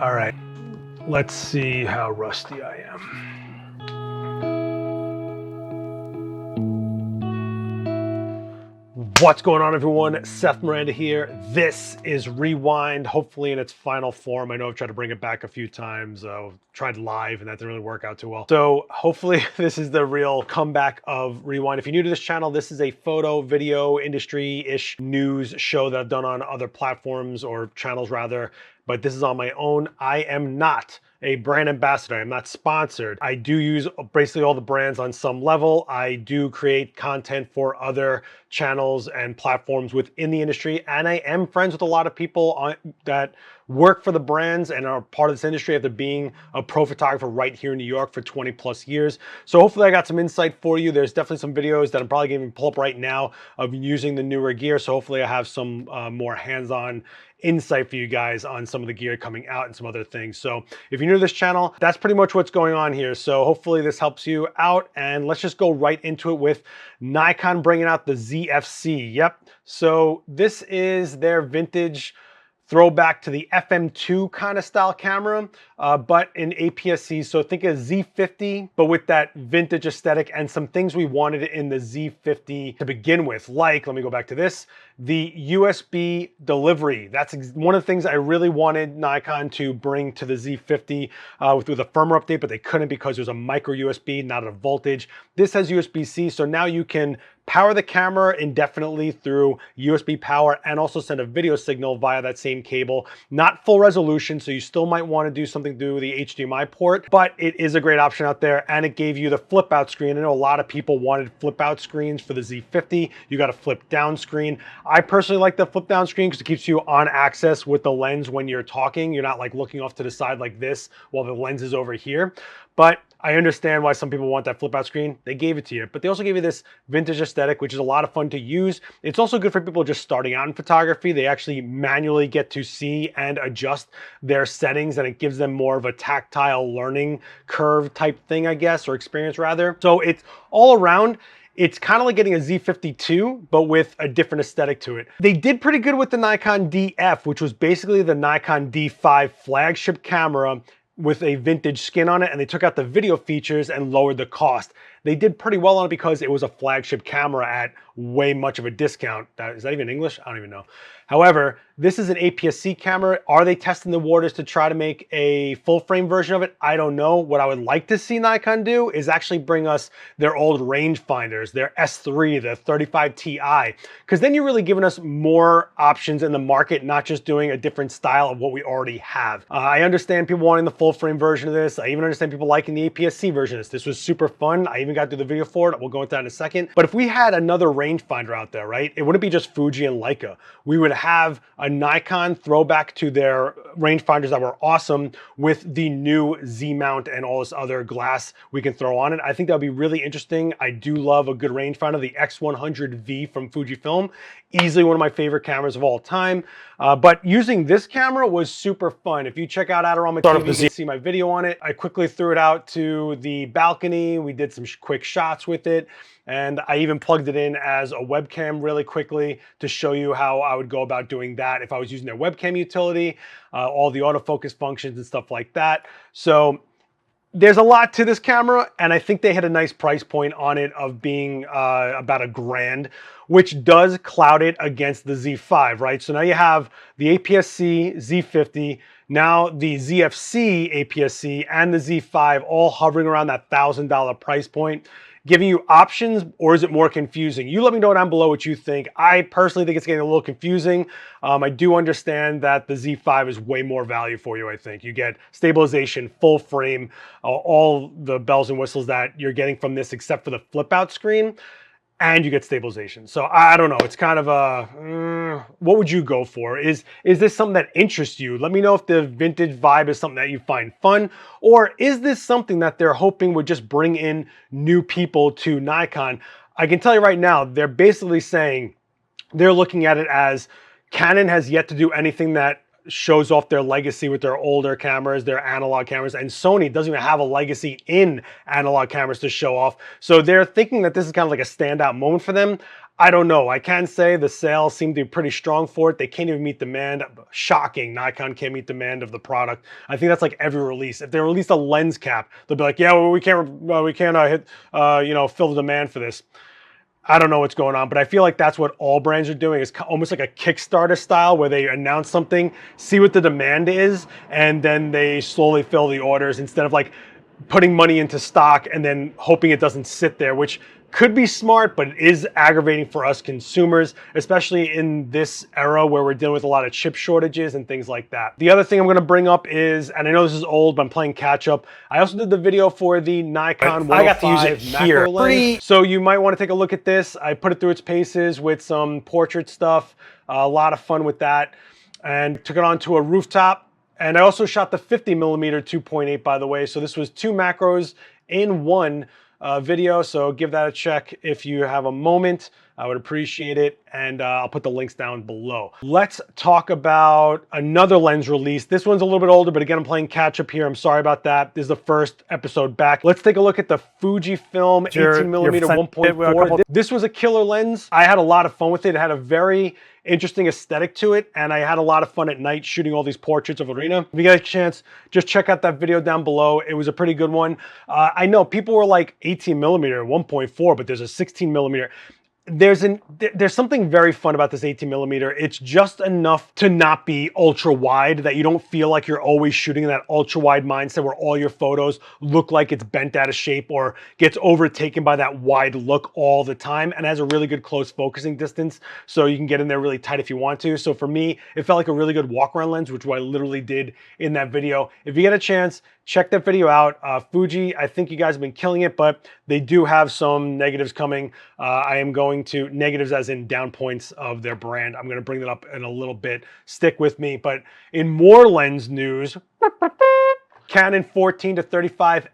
All right, let's see how rusty I am. What's going on, everyone? Seth Miranda here. This is Rewind, hopefully in its final form. I know I've tried to bring it back a few times. Tried live and that didn't really work out too well. So hopefully this is the real comeback of Rewind. If you're new to this channel, this is a photo, video, industry-ish news show that I've done on other platforms or channels rather, but this is on my own. I am not a brand ambassador. I'm not sponsored. I do use basically all the brands on some level. I do create content for other channels and platforms within the industry. And I am friends with a lot of people that work for the brands and are part of this industry after being a pro photographer right here in New York for 20 plus years. So hopefully I got some insight for you. There's definitely some videos that I'm probably going to pull up right now of using the newer gear. So hopefully I have some more hands-on insight for you guys on some of the gear coming out and some other things. So if you're new to this channel, that's pretty much what's going on here. So hopefully this helps you out, and let's just go right into it with Nikon bringing out the ZFC. Yep. So this is their vintage throwback to the FM2 kind of style camera, but in APS-C. So think of Z50, but with that vintage aesthetic and some things we wanted in the Z50 to begin with, like, let me go back to this, the USB delivery. That's one of the things I really wanted Nikon to bring to the Z50 with a firmware update, but they couldn't because there's a micro USB, not a voltage. This has USB-C, so now you can power the camera indefinitely through USB power and also send a video signal via that same cable. Not full resolution, so you still might want to do something through the HDMI port, but it is a great option out there, and it gave you the flip out screen. I know a lot of people wanted flip out screens for the Z50. You got a flip down screen. I personally like the flip down screen because it keeps you on axis with the lens when you're talking. You're not like looking off to the side like this while the lens is over here. But I understand why some people want that flip out screen. They gave it to you, but they also gave you this vintage aesthetic, which is a lot of fun to use. It's also good for people just starting out in photography. They actually manually get to see and adjust their settings, and it gives them more of a tactile learning curve type thing, I guess, or experience rather. So it's all around. It's kind of like getting a Z52, but with a different aesthetic to it. They did pretty good with the Nikon DF, which was basically the Nikon D5 flagship camera with a vintage skin on it, and they took out the video features and lowered the cost. They did pretty well on it because it was a flagship camera at way much of a discount. Is that even English? I don't even know. However, this is an APS-C camera. Are they testing the waters to try to make a full frame version of it? I don't know. What I would like to see Nikon do is actually bring us their old rangefinders, their S3, the 35 Ti, because then you're really giving us more options in the market, not just doing a different style of what we already have. I understand people wanting the full frame version of this. I even understand people liking the APS-C version of this. This was super fun. I even got to do the video for it. We'll go into that in a second. But if we had another rangefinder out there, right, it wouldn't be just Fuji and Leica. We would have a Nikon throwback to their rangefinders that were awesome with the new Z mount and all this other glass we can throw on it. I think that would be really interesting. I do love a good rangefinder. The X100V from Fujifilm, easily one of my favorite cameras of all time. But using this camera was super fun. If you check out Adorama TV, you can see my video on it. I quickly threw it out to the balcony. We did some quick shots with it. And I even plugged it in as a webcam really quickly to show you how I would go about doing that if I was using their webcam utility, all the autofocus functions and stuff like that. So there's a lot to this camera, and I think they had a nice price point on it of being about $1,000, which does cloud it against the Z5, right? So now you have the APS-C Z50, now the ZFC APS-C and the Z5 all hovering around that $1,000 price point, giving you options, or is it more confusing? You let me know down below what you think. I personally think it's getting a little confusing. I do understand that the Z5 is way more value for you, I think. You get stabilization, full frame, all the bells and whistles that you're getting from this except for the flip out screen, and you get stabilization. So I don't know, it's kind of a, what would you go for? Is this something that interests you? Let me know if the vintage vibe is something that you find fun, or is this something that they're hoping would just bring in new people to Nikon? I can tell you right now, they're basically saying they're looking at it as Canon has yet to do anything that shows off their legacy with their older cameras, their analog cameras, and Sony doesn't even have a legacy in analog cameras to show off. So they're thinking that this is kind of like a standout moment for them. I don't know. I can say the sales seem to be pretty strong for it. They can't even meet demand. Shocking. Nikon can't meet demand of the product. I think that's like every release. If they release a lens cap, they'll be like, yeah, well, we can't hit, fill the demand for this. I don't know what's going on, but I feel like that's what all brands are doing. It's almost like a Kickstarter style where they announce something, see what the demand is, and then they slowly fill the orders instead of like putting money into stock and then hoping it doesn't sit there, which could be smart, but it is aggravating for us consumers, especially in this era where we're dealing with a lot of chip shortages and things like that. The other thing I'm gonna bring up is, and I know this is old, but I'm playing catch up. I also did the video for the Nikon 105 I got to use it here. lens. So you might wanna take a look at this. I put it through its paces with some portrait stuff, a lot of fun with that, and took it onto a rooftop. And I also shot the 50mm 2.8, by the way. So this was 2 macros in one video, so give that a check if you have a moment. I would appreciate it, and I'll put the links down below. Let's talk about another lens release. This one's a little bit older, but again, I'm playing catch up here. I'm sorry about that. This is the first episode back. Let's take a look at the Fujifilm 18mm 1.4. This was a killer lens. I had a lot of fun with it. It had a very interesting aesthetic to it, and I had a lot of fun at night shooting all these portraits of arena. If you get a chance, just check out that video down below. It was a pretty good one. I know people were like 18mm 1.4, but there's a 16mm. There's something very fun about this 18mm. It's just enough to not be ultra wide, that you don't feel like you're always shooting in that ultra wide mindset where all your photos look like it's bent out of shape or gets overtaken by that wide look all the time, and has a really good close focusing distance, so you can get in there really tight if you want to. So for me, it felt like a really good walk around lens, which I literally did in that video. If you get a chance, check that video out. Fuji, I think you guys have been killing it, but they do have some negatives coming. I am going to, negatives as in down points of their brand. I'm going to bring that up in a little bit. Stick with me. But in more lens news, Canon 14-35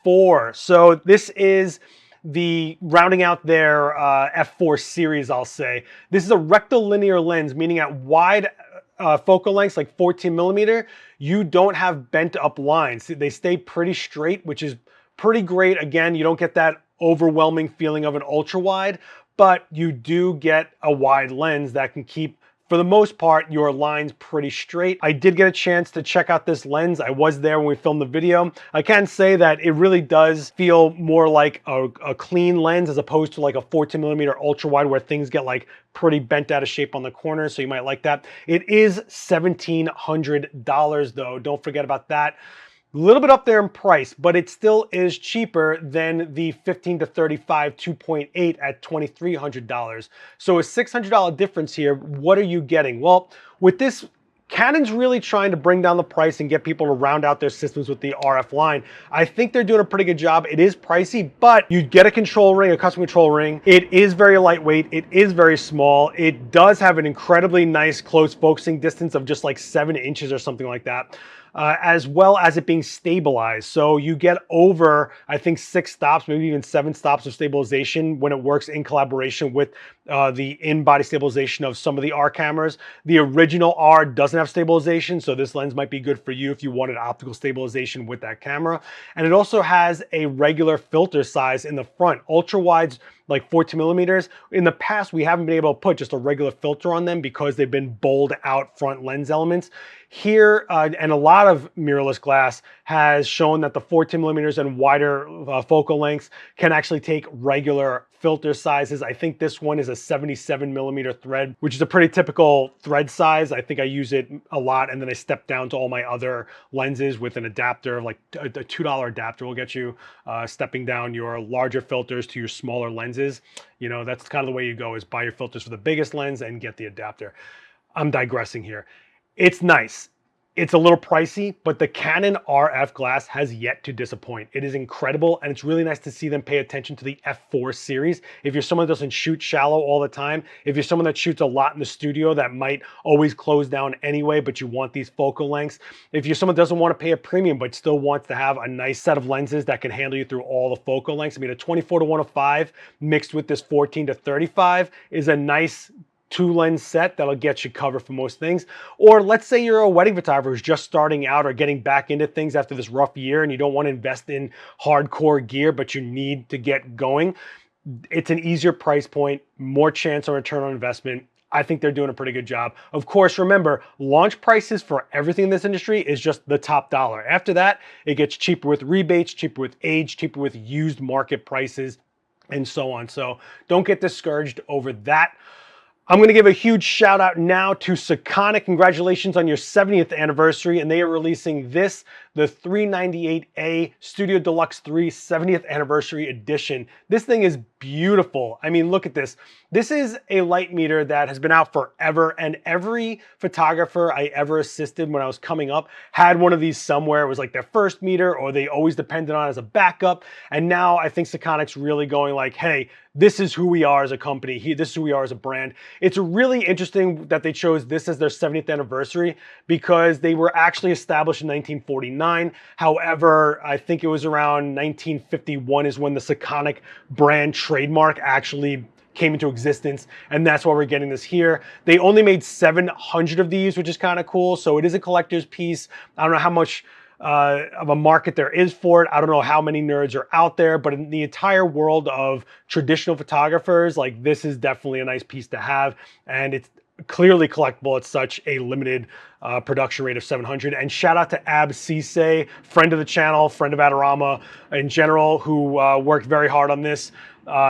f4. So this is the rounding out their f4 series, I'll say. This is a rectilinear lens, meaning at wide focal lengths, like 14mm, you don't have bent up lines. They stay pretty straight, which is pretty great. Again, you don't get that overwhelming feeling of an ultra wide, but you do get a wide lens that can keep, for the most part, your lines pretty straight. I did get a chance to check out this lens. I was there when we filmed the video. I can say that it really does feel more like a clean lens as opposed to like a 14mm ultra wide where things get like pretty bent out of shape on the corners, so you might like that. It is $1,700 though. Don't forget about that. A little bit up there in price, but it still is cheaper than the 15-35 2.8 at $2,300. So a $600 difference here. What are you getting? Well, with this, Canon's really trying to bring down the price and get people to round out their systems with the RF line. I think they're doing a pretty good job. It is pricey, but you get a control ring, a custom control ring. It is very lightweight. It is very small. It does have an incredibly nice close focusing distance of just like 7 inches or something like that. As well as it being stabilized. So you get over, I think, 6 stops, maybe even 7 stops of stabilization when it works in collaboration with the in-body stabilization of some of the R cameras. The original R doesn't have stabilization, so this lens might be good for you if you wanted optical stabilization with that camera. And it also has a regular filter size in the front. Ultra wides, like 14mm. In the past, we haven't been able to put just a regular filter on them because they've been bowled out front lens elements. Here, and a lot of mirrorless glass has shown that the 14mm and wider focal lengths can actually take regular filter sizes. I think this one is a 77mm thread, which is a pretty typical thread size. I think I use it a lot, and then I step down to all my other lenses with an adapter, like a $2 adapter will get you stepping down your larger filters to your smaller lenses. You know, that's kind of the way you go, is buy your filters for the biggest lens and get the adapter. I'm digressing here. It's nice. It's a little pricey, but the Canon RF glass has yet to disappoint. It is incredible, and it's really nice to see them pay attention to the f4 series. If you're someone that doesn't shoot shallow all the time, if you're someone that shoots a lot in the studio that might always close down anyway, but you want these focal lengths, if you're someone that doesn't want to pay a premium but still wants to have a nice set of lenses that can handle you through all the focal lengths, I mean, a 24-105 mixed with this 14-35 is a nice 2-lens set that'll get you covered for most things. Or let's say you're a wedding photographer who's just starting out or getting back into things after this rough year and you don't want to invest in hardcore gear, but you need to get going. It's an easier price point, more chance on return on investment. I think they're doing a pretty good job. Of course, remember, launch prices for everything in this industry is just the top dollar. After that, it gets cheaper with rebates, cheaper with age, cheaper with used market prices, and so on. So don't get discouraged over that. I'm going to give a huge shout out now to Sekonic. Congratulations on your 70th anniversary. And they are releasing this, the 398A Studio Deluxe 3 70th Anniversary Edition. This thing is beautiful. I mean, look at this. This is a light meter that has been out forever, and every photographer I ever assisted when I was coming up had one of these somewhere. It was like their first meter, or they always depended on it as a backup. And now I think Sekonic's really going like, hey, this is who we are as a company. This is who we are as a brand. It's really interesting that they chose this as their 70th anniversary because they were actually established in 1949. However, I think it was around 1951 is when the Sekonic brand trademark actually came into existence, and that's why we're getting this here. They only made 700 of these, which is kind of cool. So it is a collector's piece. I don't know how much of a market there is for it. I don't know how many nerds are out there, but in the entire world of traditional photographers, like this is definitely a nice piece to have, and it's clearly collectible at such a limited production rate of 700. And shout out to Sesay, friend of the channel, friend of Adorama in general, who worked very hard on this.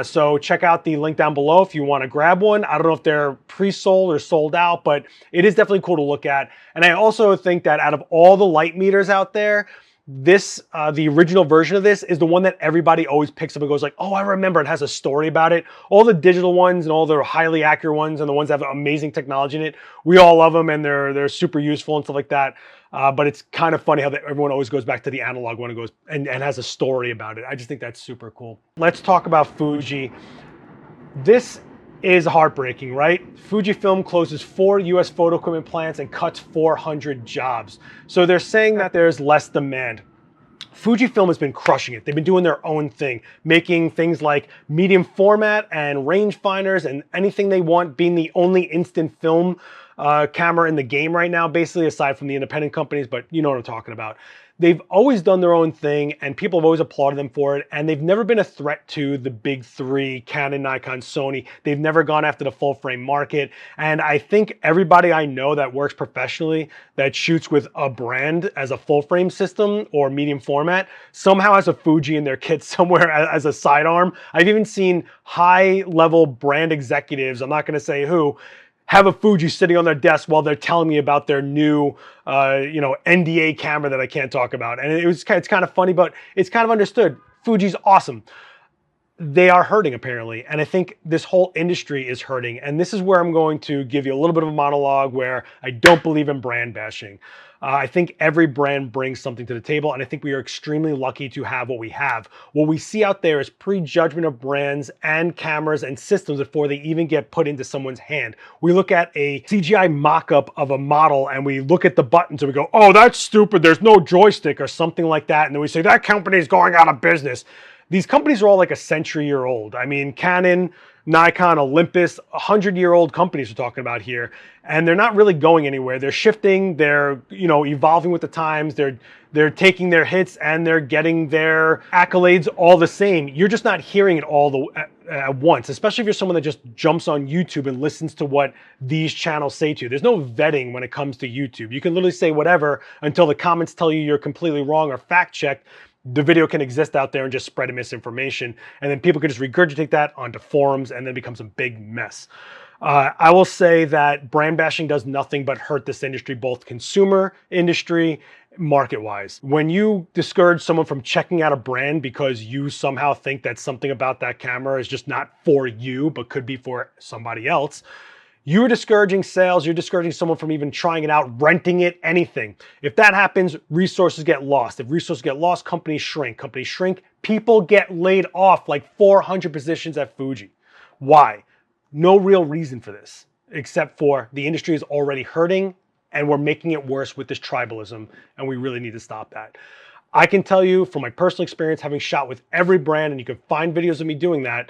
So check out the link down below if you want to grab one. I don't know if they're pre-sold or sold out, but it is definitely cool to look at. And I also think that out of all the light meters out there, this, the original version of this is the one that everybody always picks up and goes like, oh, I remember, it has a story about it. All the digital ones and all the highly accurate ones and the ones that have amazing technology in it, we all love them and they're super useful and stuff like that. But it's kind of funny how everyone always goes back to the analog one and goes and has a story about it. I just think that's super cool. Let's talk about Fuji. This is heartbreaking, right? Fujifilm closes 4 US photo equipment plants and cuts 400 jobs. So they're saying that there's less demand. Fujifilm has been crushing it. They've been doing their own thing, making things like medium format and rangefinders and anything they want, being the only instant film camera in the game right now, basically, aside from the independent companies, but you know what I'm talking about. They've always done their own thing, and people have always applauded them for it, and they've never been a threat to the big three, Canon, Nikon, Sony. They've never gone after the full-frame market, and I think everybody I know that works professionally, that shoots with a brand as a full-frame system or medium format, somehow has a Fuji in their kit somewhere as a sidearm. I've even seen high-level brand executives, I'm not going to say who, have a Fuji sitting on their desk while they're telling me about their new, NDA camera that I can't talk about. And it's kind of funny, but it's kind of understood. Fuji's awesome. They are hurting apparently. And I think this whole industry is hurting. And this is where I'm going to give you a little bit of a monologue where I don't believe in brand bashing. I think every brand brings something to the table, and I think we are extremely lucky to have what we have. What we see out there is prejudgment of brands and cameras and systems before they even get put into someone's hand. We look at a CGI mock-up of a model and we look at the buttons and we go, oh, that's stupid, there's no joystick or something like that. And then we say, that company is going out of business. These companies are all like a century-year old. I mean, Canon, Nikon, Olympus, 100-year-old companies we're talking about here, and they're not really going anywhere. They're shifting, they're evolving with the times, they're taking their hits and they're getting their accolades all the same. You're just not hearing it all at once, especially if you're someone that just jumps on YouTube and listens to what these channels say to you. There's no vetting when it comes to YouTube. You can literally say whatever until the comments tell you you're completely wrong or fact-checked. The video can exist out there and just spread misinformation, and then people can just regurgitate that onto forums, and then it becomes a big mess. I will say that brand bashing does nothing but hurt this industry, both consumer industry, market-wise. When you discourage someone from checking out a brand because you somehow think that something about that camera is just not for you, but could be for somebody else, you're discouraging sales, you're discouraging someone from even trying it out, renting it, anything. If that happens, resources get lost. If resources get lost, companies shrink. Companies shrink, people get laid off, like 400 positions at Fuji. Why? No real reason for this, except for the industry is already hurting and we're making it worse with this tribalism, and we really need to stop that. I can tell you from my personal experience, having shot with every brand, and you can find videos of me doing that,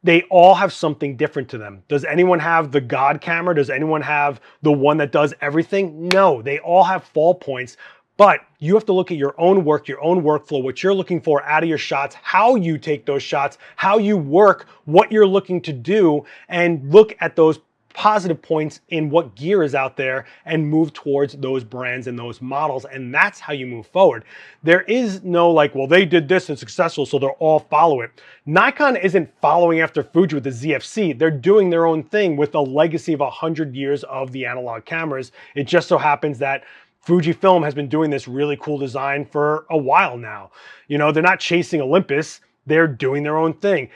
they all have something different to them. Does anyone have the God camera? Does anyone have the one that does everything? No, they all have fall points, But you have to look at your own work, your own workflow, what you're looking for out of your shots, how you take those shots, how you work, what you're looking to do, and look at those positive points in what gear is out there and move towards those brands and those models. And that's how you move forward. There is no like, well, they did this and successful, so they'll all follow it. Nikon isn't following after Fuji with the ZFC. They're doing their own thing with a legacy of 100 years of the analog cameras. It just so happens that Fujifilm has been doing this really cool design for a while now. You know, they're not chasing Olympus, they're doing their own thing.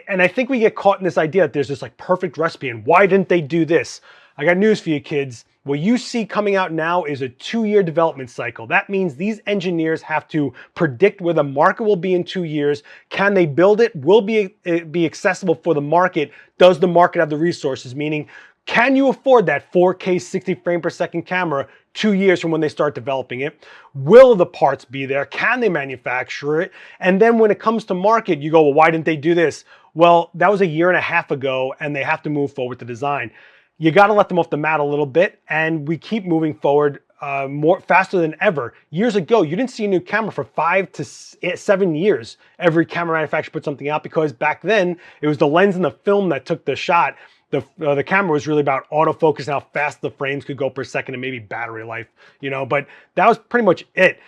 And I think we get caught in this idea that there's this like perfect recipe and why didn't they do this? I got news for you kids. What you see coming out now is a 2-year development cycle. That means these engineers have to predict where the market will be in 2 years. Can they build it? Will it be accessible for the market? Does the market have the resources? Meaning, can you afford that 4K 60 frame per second camera 2 years from when they start developing it? Will the parts be there? Can they manufacture it? And then when it comes to market, you go, well, why didn't they do this? Well, that was a year and a half ago and they have to move forward with the design. You got to let them off the mat a little bit, and we keep moving forward faster than ever. Years ago, you didn't see a new camera for 5 to 7 years. Every camera manufacturer put something out because back then it was the lens and the film that took the shot. The camera was really about autofocus and how fast the frames could go per second and maybe battery life, you know, but that was pretty much it.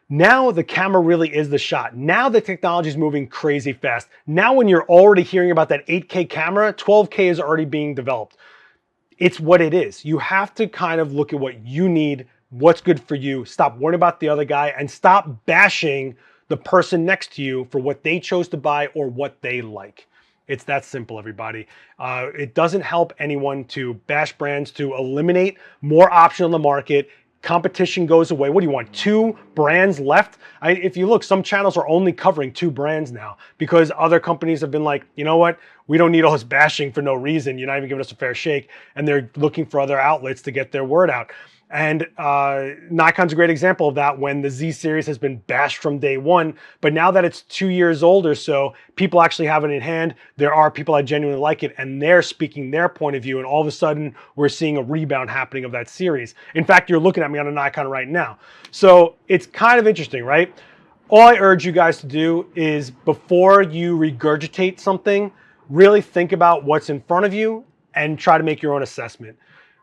Now the camera really is the shot. Now the technology is moving crazy fast. Now when you're already hearing about that 8K camera, 12K is already being developed. It's what it is. You have to kind of look at what you need, what's good for you, stop worrying about the other guy, and stop bashing the person next to you for what they chose to buy or what they like. It's that simple, everybody. It doesn't help anyone to bash brands, to eliminate more options on the market. Competition goes away. What do you want? 2 brands left? If you look, some channels are only covering 2 brands now because other companies have been like, you know what? We don't need all this bashing for no reason. You're not even giving us a fair shake. And they're looking for other outlets to get their word out. And Nikon's a great example of that when the Z series has been bashed from day one. But now that it's 2 years old or so, people actually have it in hand. There are people that genuinely like it and they're speaking their point of view. And all of a sudden we're seeing a rebound happening of that series. In fact, you're looking at me on a Nikon right now. So it's kind of interesting, right? All I urge you guys to do is before you regurgitate something, really think about what's in front of you and try to make your own assessment.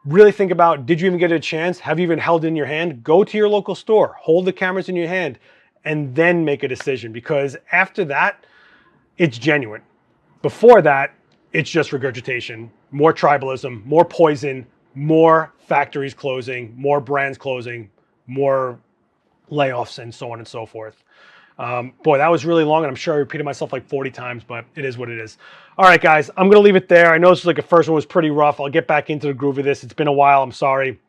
Really think about, did you even get a chance? Have you even held it in your hand? Go to your local store, hold the cameras in your hand, and then make a decision. Because after that, it's genuine. Before that, it's just regurgitation, more tribalism, more poison, more factories closing, more brands closing, more layoffs, and so on and so forth. Boy, that was really long, and I'm sure I repeated myself like 40 times, but it is what it is. All right, guys, I'm going to leave it there. I know this was like the first one was pretty rough. I'll get back into the groove of this. It's been a while. I'm sorry.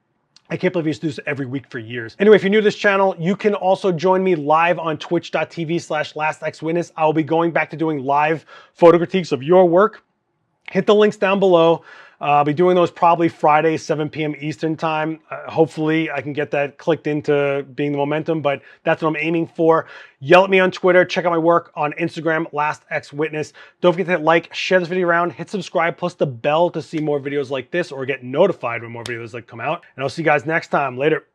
I can't believe I used to do this every week for years. Anyway, if you're new to this channel, you can also join me live on twitch.tv/lastxwitness. I'll be going back to doing live photo critiques of your work. Hit the links down below. I'll be doing those probably Friday, 7 p.m. Eastern time. Hopefully I can get that clicked into being the momentum, but that's what I'm aiming for. Yell at me on Twitter. Check out my work on Instagram, lastxwitness. Don't forget to hit like, share this video around, hit subscribe, plus the bell to see more videos like this or get notified when more videos like come out. And I'll see you guys next time. Later.